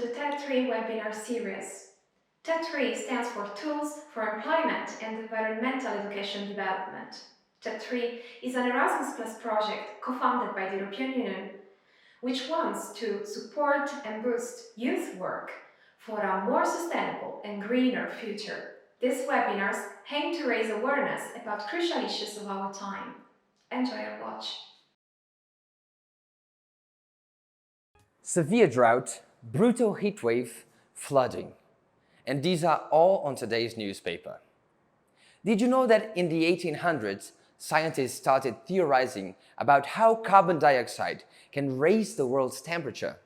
the TED3 webinar series. TED3 stands for Tools for Employment and Environmental Education Development. TED3 is an Erasmus project co-funded by the European Union, which wants to support and boost youth work for a more sustainable and greener future. These webinars aim to raise awareness about crucial issues of our time. Enjoy your watch. Severe drought, brutal heatwave, flooding. And these are all on today's newspaper. Did you know that in the 1800s, scientists started theorizing about how carbon dioxide can raise the world's temperature?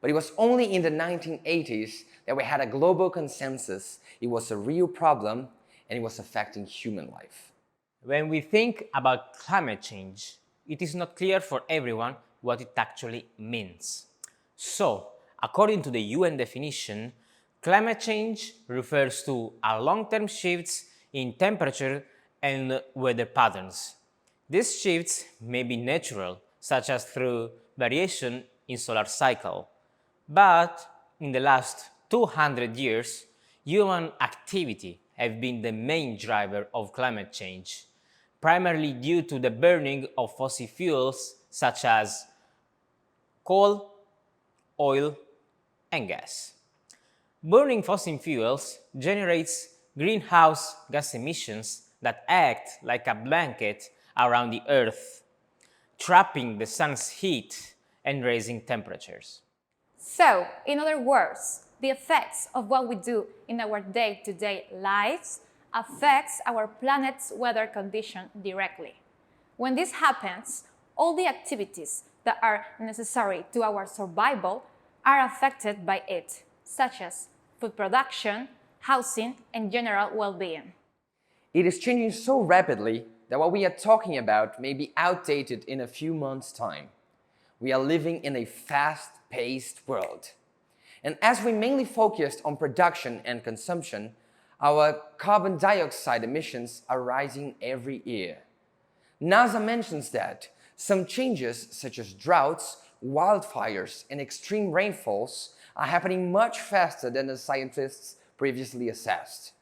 But it was only in the 1980s that we had a global consensus it was a real problem and it was affecting human life. When we think about climate change, it is not clear for everyone what it actually means. So, according to the UN definition, climate change refers to a long-term shifts in temperature and weather patterns. These shifts may be natural, such as through variation in solar cycle. But in the last 200 years, human activity has been the main driver of climate change, primarily due to the burning of fossil fuels such as coal, oil, and gas. Burning fossil fuels generates greenhouse gas emissions that act like a blanket around the Earth, trapping the sun's heat and raising temperatures. So, in other words, the effects of what we do in our day-to-day lives affects our planet's weather condition directly. When this happens, all the activities that are necessary to our survival are affected by it, such as food production, housing, and general well-being. It is changing so rapidly that what we are talking about may be outdated in a few months' time. We are living in a fast-paced world. And as we mainly focused on production and consumption, our carbon dioxide emissions are rising every year. NASA mentions that some changes such as droughts, wildfires, and extreme rainfalls are happening much faster than the scientists previously assessed.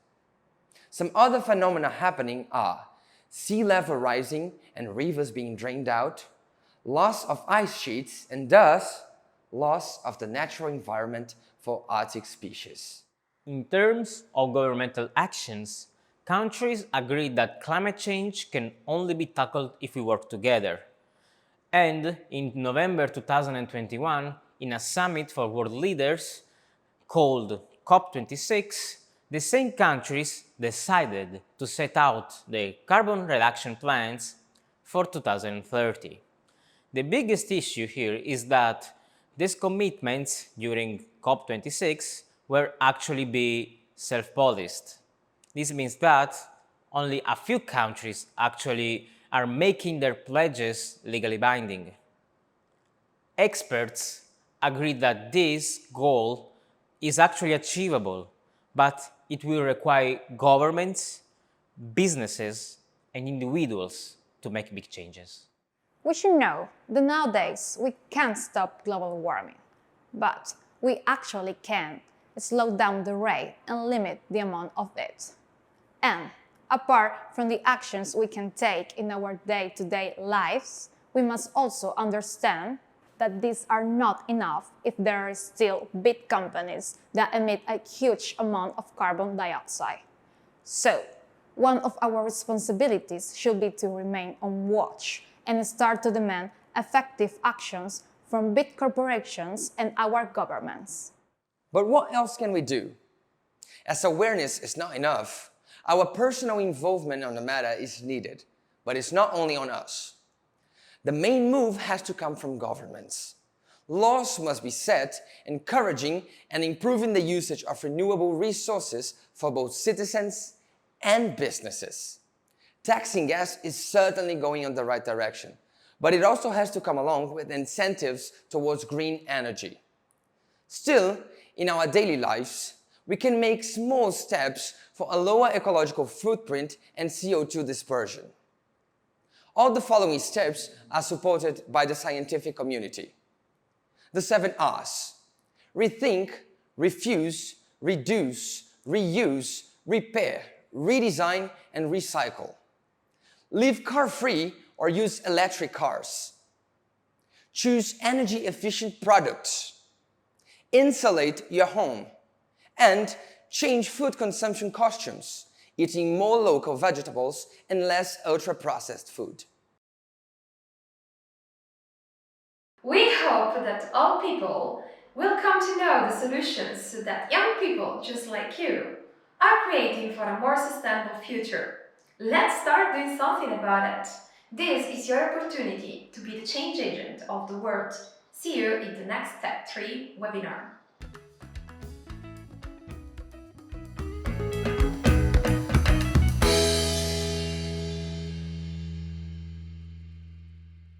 Some other phenomena happening are sea level rising and rivers being drained out, loss of ice sheets, and thus loss of the natural environment for Arctic species. In terms of governmental actions, countries agreed that climate change can only be tackled if we work together. And in November 2021, in a summit for world leaders called COP26, the same countries decided to set out the carbon reduction plans for 2030. The biggest issue here is that these commitments during COP26 were actually be self-policed. This means that only a few countries actually are making their pledges legally binding. Experts agree that this goal is actually achievable, but it will require governments, businesses, and individuals to make big changes. We should know that nowadays we can't stop global warming, but we actually can slow down the rate and limit the amount of it. And apart from the actions we can take in our day-to-day lives, we must also understand that these are not enough if there are still big companies that emit a huge amount of carbon dioxide. So, one of our responsibilities should be to remain on watch and start to demand effective actions from big corporations and our governments. But what else can we do? As awareness is not enough, our personal involvement on the matter is needed, but it's not only on us. The main move has to come from governments. Laws must be set encouraging and improving the usage of renewable resources for both citizens and businesses. Taxing gas is certainly going in the right direction, but it also has to come along with incentives towards green energy. Still, in our daily lives, we can make small steps for a lower ecological footprint and CO2 dispersion. All the following steps are supported by the scientific community. The 7 R's. rethink, refuse, reduce, reuse, repair, redesign, and recycle. Live car-free or use electric cars. Choose energy-efficient products. Insulate your home. And change food consumption costumes, eating more local vegetables and less ultra-processed food. We hope that all people will come to know the solutions that young people just like you are creating for a more sustainable future. Let's start doing something about it. This is your opportunity to be the change agent of the world. See you in the next TED3 webinar.